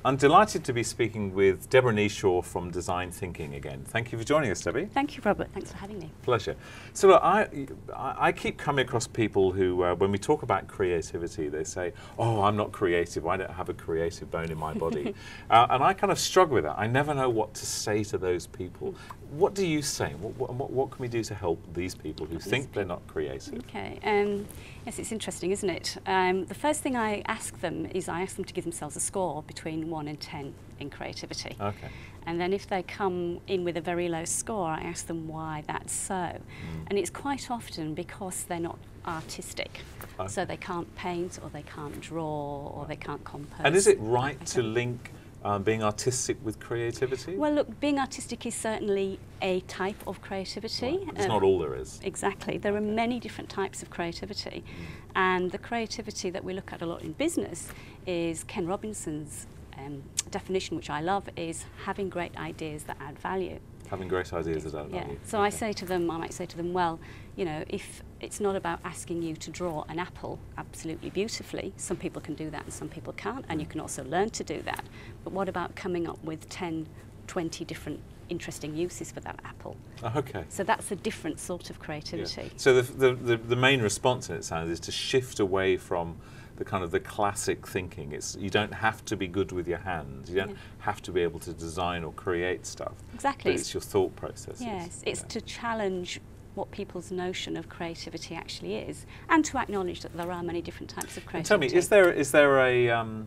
I'm delighted to be speaking with Deborah Kneeshaw from Design Thinking again. Thank you for joining us, Debbie. Thank you, Robert. Thanks for having me. Pleasure. So look, I keep coming across people who, when we talk about creativity, they say, oh, I'm not creative, I don't have a creative bone in my body. And I kind of struggle with that. I never know what to say to those people. What do you say? What can we do to help these people who think they're not creative? Okay. Yes, it's interesting, isn't it? The first thing I ask them is I ask them to give themselves a score between 1 and 10 in creativity. Okay. And then if they come in with a very low score, I ask them why that's so. And it's quite often because they're not artistic. Okay. So they can't paint, or they can't draw, or they can't compose. And is it right to link being artistic with creativity? Well, look, being artistic is certainly a type of creativity. Right, but it's not all there is. Exactly. There are many different types of creativity. And the creativity that we look at a lot in business is Ken Robinson's definition, which I love, is having great ideas that add value. Having great ideas that add value. Yeah. So I might say to them, well, you know, if it's not about asking you to draw an apple absolutely beautifully, some people can do that and some people can't, and you can also learn to do that. But what about coming up with 10, 20 different interesting uses for that apple? Okay. So that's a different sort of creativity. Yeah. So the main response in it sounds is to shift away from the kind of the classic thinking. It's you don't have to be good with your hands. You don't have to be able to design or create stuff. Exactly. But it's your thought processes. Yes, it's to challenge what people's notion of creativity actually is, and to acknowledge that there are many different types of creativity. And tell me, is there a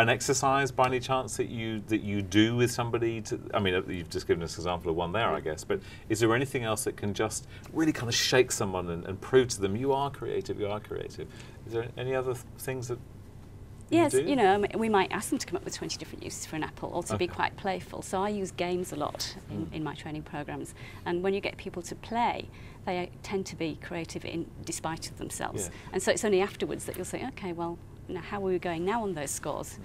an exercise by any chance that you do with somebody to, I mean, you've just given us an example of one there, I guess, but is there anything else that can just really kind of shake someone and prove to them you are creative, you are creative? Is there any other things that Yes, you do? you know, we might ask them to come up with 20 different uses for an apple, or to be quite playful. So I use games a lot in my training programs, and when you get people to play, they tend to be creative in despite of themselves. Yeah. And so it's only afterwards that you'll say, okay, well, now how are we going now on those scores?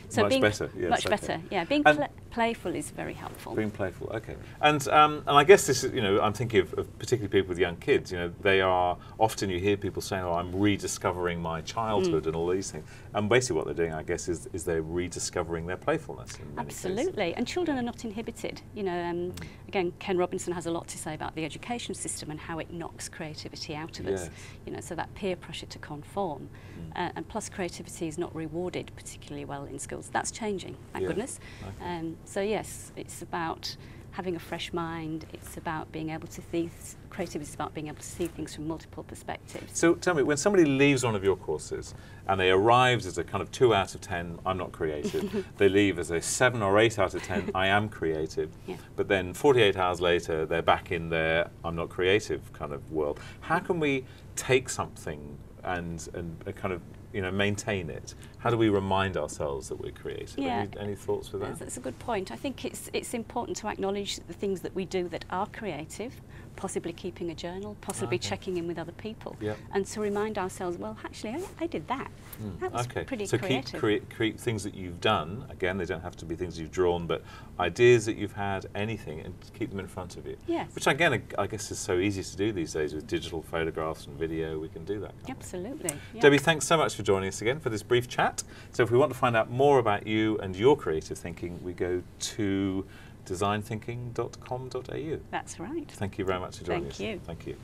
So much better, yes, much better, yeah. Being playful is very helpful. Being playful, okay. And I guess this is, you know, I'm thinking of particularly people with young kids. You know, they are often, you hear people saying, "Oh, I'm rediscovering my childhood," and all these things. And basically, what they're doing, I guess, is they're rediscovering their playfulness. In many Absolutely, cases. and children are not inhibited. You know, again, Ken Robinson has a lot to say about the education system and how it knocks creativity out of us. You know, so that peer pressure to conform, and plus creativity is not rewarded particularly well in schools. That's changing, thank goodness. Okay. So yes, it's about having a fresh mind. It's about being able to see, creativity is about being able to see things from multiple perspectives. So tell me, when somebody leaves one of your courses and they arrive as a kind of 2 out of 10, I'm not creative, they leave as a 7 or 8 out of 10, I am creative, but then 48 hours later they're back in their I'm not creative kind of world. How can we take something and kind of, you know, maintain it? How do we remind ourselves that we're creative? Any thoughts with that? That's a good point. I think it's important to acknowledge the things that we do that are creative, possibly keeping a journal, possibly checking in with other people, and to remind ourselves, well, actually, I did that. That was pretty creative. So keep things that you've done, again, they don't have to be things you've drawn, but ideas that you've had, anything, and keep them in front of you. Yes. Which, again, I guess is so easy to do these days with digital photographs and video. We can do that. Absolutely. Yeah. Debbie, thanks so much for joining us again for this brief chat. So if we want to find out more about you and your creative thinking, we go to designthinking.com.au. That's right. Thank you very much for joining us. Thank you. Thank you.